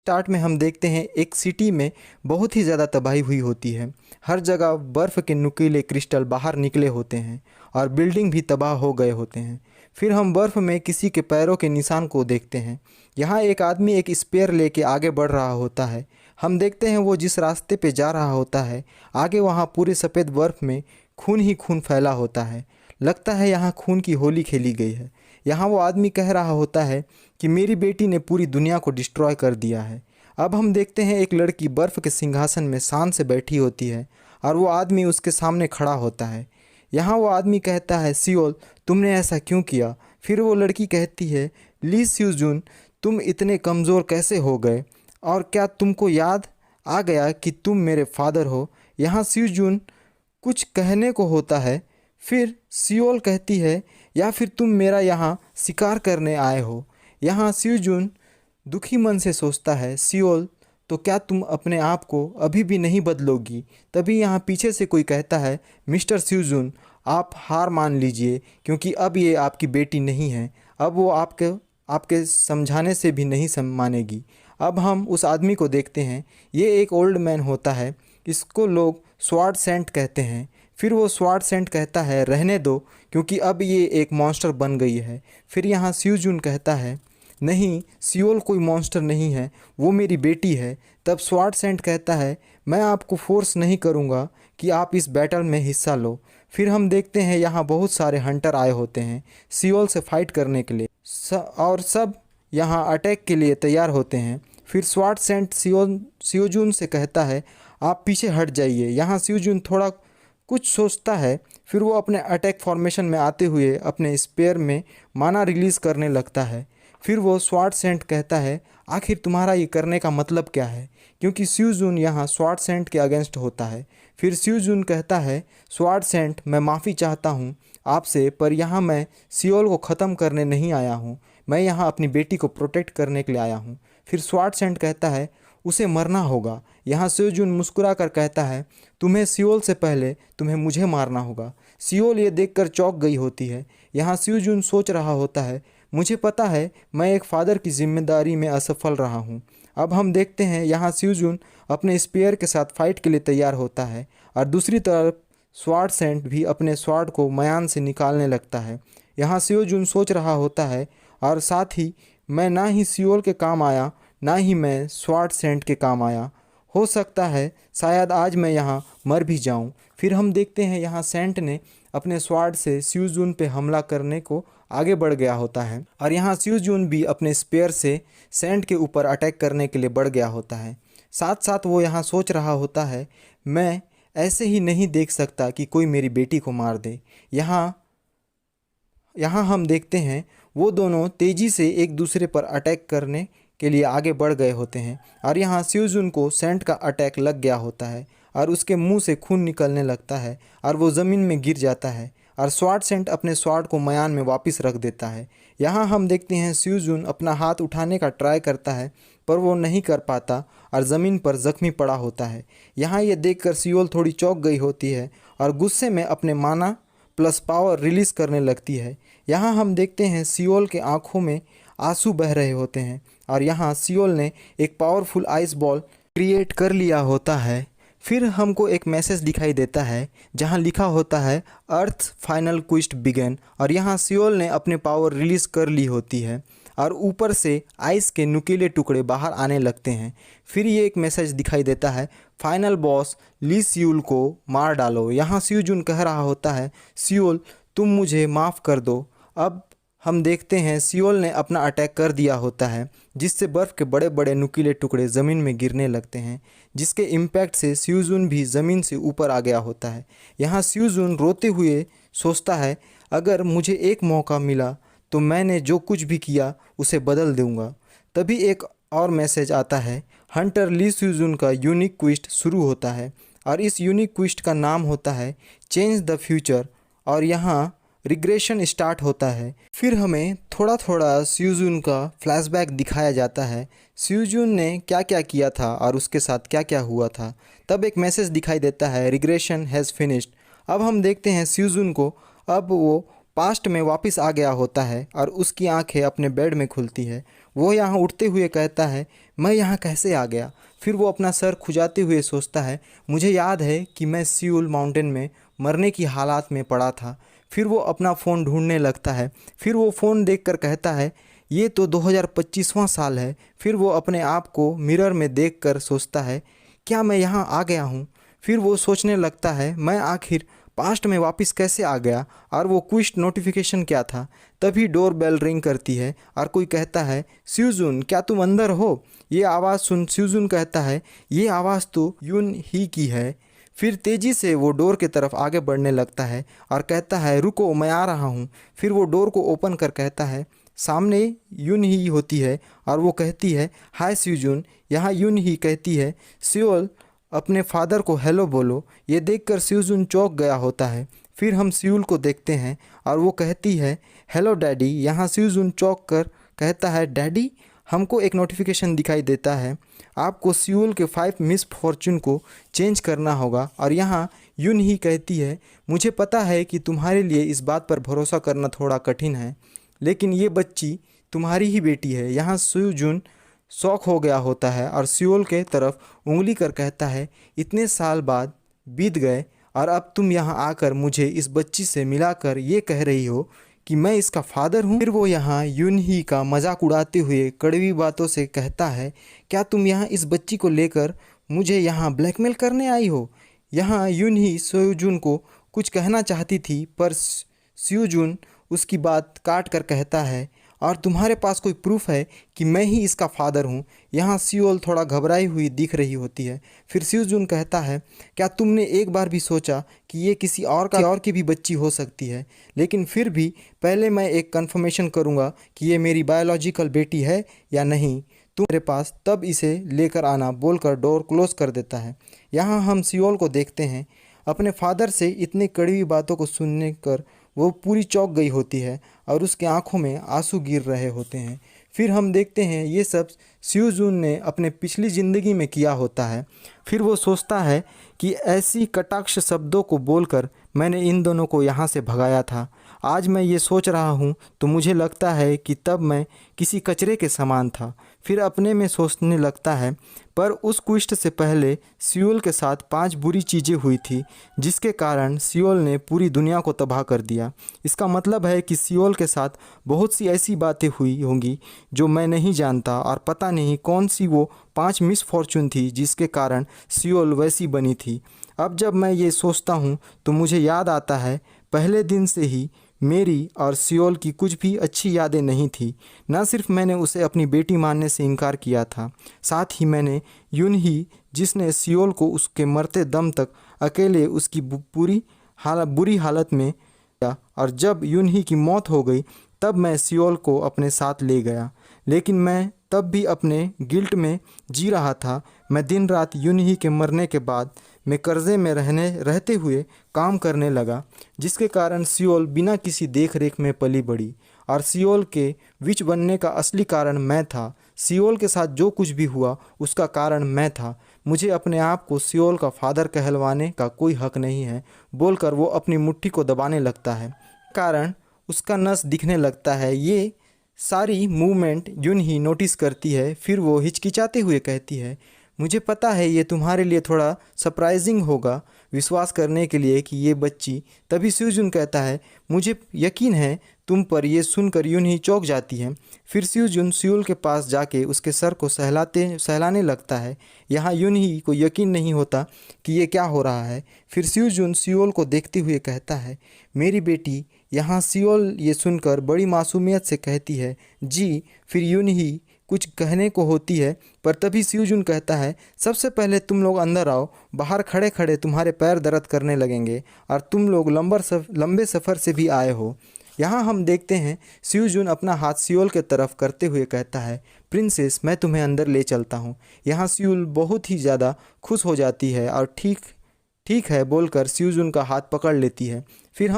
Start में हम देखते हैं एक सिटी में बहुत ही ज़्यादा तबाही हुई होती है। हर जगह बर्फ़ के नुकीले क्रिस्टल बाहर निकले होते हैं और बिल्डिंग भी तबाह हो गए होते हैं। फिर हम बर्फ़ में किसी के पैरों के निशान को देखते हैं। यहाँ एक आदमी एक स्पेयर लेके आगे बढ़ रहा होता है। हम देखते हैं वो जिस रास्ते पे जा रहा होता है, आगे वहाँ पूरे सफ़ेद बर्फ़ में खून ही खून फैला होता है। लगता है यहाँ खून की होली खेली गई है। यहाँ वो आदमी कह रहा होता है कि मेरी बेटी ने पूरी दुनिया को डिस्ट्रॉय कर दिया है। अब हम देखते हैं एक लड़की बर्फ़ के सिंहासन में शान से बैठी होती है और वो आदमी उसके सामने खड़ा होता है। यहाँ वो आदमी कहता है, सियोल तुमने ऐसा क्यों किया? फिर वो लड़की कहती है, ली स्यूजुन तुम इतने कमज़ोर कैसे हो गए, और क्या तुमको याद आ गया कि तुम मेरे फादर हो? यहाँ स्यूजुन कुछ कहने को होता है। फिर सियोल कहती है, या फिर तुम मेरा यहाँ शिकार करने आए हो? यहाँ स्यूजुन दुखी मन से सोचता है, सियोल तो क्या तुम अपने आप को अभी भी नहीं बदलोगी? तभी यहाँ पीछे से कोई कहता है, मिस्टर स्यूजुन आप हार मान लीजिए, क्योंकि अब ये आपकी बेटी नहीं है। अब वो आपके समझाने से भी नहीं मानेगी। अब हम उस आदमी को देखते हैं। ये एक ओल्ड मैन होता है। इसको लोग स्वार्ड सेंट कहते हैं। फिर वो स्वार्ड सेंट कहता है, रहने दो, क्योंकि अब ये एक मॉन्स्टर बन गई है। फिर यहाँ स्यूजुन कहता है, नहीं सियोल कोई मॉन्स्टर नहीं है, वो मेरी बेटी है। तब स्वार्ड सेंट कहता है, मैं आपको फोर्स नहीं करूँगा कि आप इस बैटल में हिस्सा लो। फिर हम देखते हैं यहाँ बहुत सारे हंटर आए होते हैं सियोल से फाइट करने के लिए, और सब यहाँ अटैक के लिए तैयार होते हैं। फिर स्वार्ड सेंट स्यूजुन से कहता है, आप पीछे हट जाइए। यहाँ स्यूजुन थोड़ा कुछ सोचता है। फिर वो अपने अटैक फॉर्मेशन में आते हुए अपने स्पेयर में माना रिलीज़ करने लगता है। फिर वो स्वार्ड सेंट कहता है, आखिर तुम्हारा ये करने का मतलब क्या है? क्योंकि स्यूजुन यहाँ स्वार्ड सेंट के अगेंस्ट होता है। फिर स्यूजुन कहता है, स्वार्ड सेंट मैं माफ़ी चाहता हूँ आपसे, पर यहाँ मैं सियोल को ख़त्म करने नहीं आया हूँ। मैं यहाँ अपनी बेटी को प्रोटेक्ट करने के लिए आया हूँ। फिर स्वार्ड सेंट कहता है, उसे मरना होगा। यहाँ स्यूजुन मुस्कुरा कर कहता है, तुम्हें सियोल से पहले तुम्हें मुझे मारना होगा। सियोल ये देखकर चौंक गई होती है। यहाँ स्यूजुन सोच रहा होता है, मुझे पता है मैं एक फादर की जिम्मेदारी में असफल रहा हूँ। अब हम देखते हैं यहाँ स्यूजुन अपने स्पेयर के साथ फाइट के लिए तैयार होता है, और दूसरी तरफ स्वार्ड सेंट भी अपने स्वार्ड को मयान से निकालने लगता है। यहाँ स्यूजुन सोच रहा होता है, और साथ ही मैं ना ही सियोल के काम आया, ना ही मैं स्वार्ड सेंट के काम आया। हो सकता है शायद आज मैं यहाँ मर भी जाऊँ। फिर हम देखते हैं यहाँ सेंट ने अपने स्वार्ड से स्यूजुन पे हमला करने को आगे बढ़ गया होता है, और यहाँ स्यूजुन भी अपने स्पेयर से सेंट के ऊपर अटैक करने के लिए बढ़ गया होता है। साथ साथ वो यहाँ सोच रहा होता है, मैं ऐसे ही नहीं देख सकता कि कोई मेरी बेटी को मार दे। यहाँ हम देखते हैं वो दोनों तेज़ी से एक दूसरे पर अटैक करने के लिए आगे बढ़ गए होते हैं, और यहाँ स्यूजुन को सेंट का अटैक लग गया होता है और उसके मुंह से खून निकलने लगता है और वो ज़मीन में गिर जाता है, और स्वार्ड सेंट अपने स्वार्ड को मयान में वापस रख देता है। यहाँ हम देखते हैं स्यूजुन अपना हाथ उठाने का ट्राई करता है, पर वो नहीं कर पाता और ज़मीन पर ज़ख्मी पड़ा होता है। यहाँ ये देखकर सियोल थोड़ी चौंक गई होती है और गुस्से में अपने माना प्लस पावर रिलीज़ करने लगती है। यहाँ हम देखते हैं सियोल के आँखों में आंसू बह रहे होते हैं, और यहाँ सियोल ने एक पावरफुल आइस बॉल क्रिएट कर लिया होता है। फिर हमको एक मैसेज दिखाई देता है जहाँ लिखा होता है, अर्थ फाइनल क्वेस्ट बिगन, और यहाँ सियोल ने अपने पावर रिलीज़ कर ली होती है और ऊपर से आइस के नुकीले टुकड़े बाहर आने लगते हैं। फिर ये एक मैसेज दिखाई देता है, फाइनल बॉस ली सियोल को मार डालो। यहाँ स्यूजुन कह रहा होता है, सियोल तुम मुझे माफ़ कर दो। अब हम देखते हैं सियोल ने अपना अटैक कर दिया होता है, जिससे बर्फ़ के बड़े बड़े नुकीले टुकड़े ज़मीन में गिरने लगते हैं, जिसके इम्पैक्ट से स्यूजुन भी ज़मीन से ऊपर आ गया होता है। यहाँ स्यूजुन रोते हुए सोचता है, अगर मुझे एक मौका मिला तो मैंने जो कुछ भी किया उसे बदल दूँगा। तभी एक और मैसेज आता है, हंटर ली स्यूजुन का यूनिक क्वेस्ट शुरू होता है, और इस यूनिक क्वेस्ट का नाम होता है चेंज द फ्यूचर, और यहाँ रिग्रेशन स्टार्ट होता है। फिर हमें थोड़ा थोड़ा स्यूजुन का फ्लैशबैक दिखाया जाता है, स्यूजुन ने क्या क्या किया था और उसके साथ क्या क्या हुआ था। तब एक मैसेज दिखाई देता है, रिग्रेशन हैज़ फिनिश्ड। अब हम देखते हैं स्यूजुन को, अब वो पास्ट में वापस आ गया होता है और उसकी आंखें अपने बेड में खुलती है। वो यहाँ उठते हुए कहता है, मैं यहाँ कैसे आ गया। फिर वो अपना सर खुजाते हुए सोचता है, मुझे याद है कि मैं सियोल माउंटेन में मरने की हालात में पड़ा था। फिर वो अपना फ़ोन ढूंढने लगता है। फिर वो फ़ोन देखकर कहता है, ये तो 2025वां साल है। फिर वो अपने आप को मिरर में देखकर सोचता है, क्या मैं यहाँ आ गया हूँ। फिर वो सोचने लगता है, मैं आखिर पास्ट में वापस कैसे आ गया और वो क्विस्ट नोटिफिकेशन क्या था। तभी डोर बेल रिंग करती है और कोई कहता है, स्यूजुन क्या तुम अंदर हो। ये आवाज़ सुन स्यूजुन कहता है, ये आवाज़ तो यून ही की है। फिर तेज़ी से वो डोर की तरफ आगे बढ़ने लगता है और कहता है, रुको मैं आ रहा हूँ। फिर वो डोर को ओपन कर कहता है, सामने यून ही होती है और वो कहती है, हाय स्यूजुन। यहाँ यून ही कहती है, सियोल अपने फादर को हेलो बोलो। ये देखकर स्यूजुन चौंक गया होता है। फिर हम सियोल को देखते हैं और वो कहती है, हेलो डैडी। यहाँ स्यूजुन चौंक कर कहता है, डैडी। हमको एक नोटिफिकेशन दिखाई देता है, आपको सियोल के 5 मिस फॉर्चून को चेंज करना होगा। और यहाँ यून ही कहती है, मुझे पता है कि तुम्हारे लिए इस बात पर भरोसा करना थोड़ा कठिन है, लेकिन ये बच्ची तुम्हारी ही बेटी है। यहाँ स्यूजुन शौक हो गया होता है और सियोल के तरफ उंगली कर कहता है, इतने साल बाद बीत गए और अब तुम यहाँ आकर मुझे इस बच्ची से मिलाकर ये कह रही हो कि मैं इसका फादर हूँ। फिर वो यहाँ यून ही का मजाक उड़ाते हुए कड़वी बातों से कहता है, क्या तुम यहाँ इस बच्ची को लेकर मुझे यहाँ ब्लैकमेल करने आई हो। यहाँ यून ही स्यूजुन को कुछ कहना चाहती थी, पर स्यूजुन उसकी बात काट कर कहता है, और तुम्हारे पास कोई प्रूफ है कि मैं ही इसका फादर हूँ। यहाँ सियोल थोड़ा घबराई हुई दिख रही होती है। फिर स्यूजुन कहता है, क्या तुमने एक बार भी सोचा कि ये किसी और की भी बच्ची हो सकती है। लेकिन फिर भी पहले मैं एक कंफर्मेशन करूँगा कि ये मेरी बायोलॉजिकल बेटी है या नहीं। तुम मेरे पास तब इसे लेकर आना बोलकर डोर क्लोज कर देता है। यहाँ हम सियोल को देखते हैं। अपने फादर से इतनी कड़वी बातों को सुनने कर वो पूरी चौंक गई होती है और उसके आंखों में आंसू गिर रहे होते हैं। फिर हम देखते हैं ये सब स्यूजुन ने अपने पिछली ज़िंदगी में किया होता है। फिर वो सोचता है कि ऐसी कटाक्ष शब्दों को बोलकर मैंने इन दोनों को यहाँ से भगाया था। आज मैं ये सोच रहा हूँ तो मुझे लगता है कि तब मैं किसी कचरे के समान था। फिर अपने में सोचने लगता है, पर उस क्विस्ट से पहले सियोल के साथ 5 बुरी चीज़ें हुई थी, जिसके कारण सियोल ने पूरी दुनिया को तबाह कर दिया। इसका मतलब है कि सियोल के साथ बहुत सी ऐसी बातें हुई होंगी जो मैं नहीं जानता, और पता नहीं कौन सी वो 5 मिस फॉर्चून थी जिसके कारण सियोल वैसी बनी थी। अब जब मैं ये सोचता हूँ तो मुझे याद आता है, पहले दिन से ही मेरी और सियोल की कुछ भी अच्छी यादें नहीं थी। न सिर्फ मैंने उसे अपनी बेटी मानने से इनकार किया था, साथ ही मैंने यून ही, जिसने सियोल को उसके मरते दम तक अकेले उसकी बुरी हालत में किया, और जब यून ही की मौत हो गई तब मैं सियोल को अपने साथ ले गया। लेकिन मैं तब भी अपने गिल्ट में जी रहा था। मैं दिन रात यून ही के मरने के बाद मैं कर्जे में रहते हुए काम करने लगा, जिसके कारण सियोल बिना किसी देख रेख में पली बड़ी, और सियोल के विच बनने का असली कारण मैं था। सियोल के साथ जो कुछ भी हुआ उसका कारण मैं था। मुझे अपने आप को सियोल का फादर कहलवाने का कोई हक नहीं है बोलकर वो अपनी मुट्ठी को दबाने लगता है, कारण उसका नस दिखने लगता है। ये सारी मूवमेंट यून ही नोटिस करती है। फिर वो हिचकिचाते हुए कहती है, मुझे पता है ये तुम्हारे लिए थोड़ा सरप्राइजिंग होगा विश्वास करने के लिए कि ये बच्ची। तभी स्यूजुन कहता है, मुझे यकीन है तुम पर। ये सुनकर यून ही चौंक जाती है। फिर स्यूजुन सियोल के पास जाके उसके सर को सहलाने लगता है। यहाँ यून ही को यकीन नहीं होता कि ये क्या हो रहा है। फिर स्यूजुन सियोल को देखते हुए कहता है, मेरी बेटी। यहाँ सियोल ये सुनकर बड़ी मासूमियत से कहती है, जी। फिर यून ही कुछ कहने को होती है, पर तभी स्यूजुन कहता है, सबसे पहले तुम लोग अंदर आओ। बाहर खड़े खड़े तुम्हारे पैर दर्द करने लगेंगे और तुम लोग लंबे सफ़र से भी आए हो। यहाँ हम देखते हैं स्यूजुन अपना हाथ सियोल के तरफ करते हुए कहता है, प्रिंसेस मैं तुम्हें अंदर ले चलता हूँ। यहाँ सियोल बहुत ही ज़्यादा खुश हो जाती है और ठीक है बोलकर स्यूजुन का हाथ पकड़ लेती है। फिर हम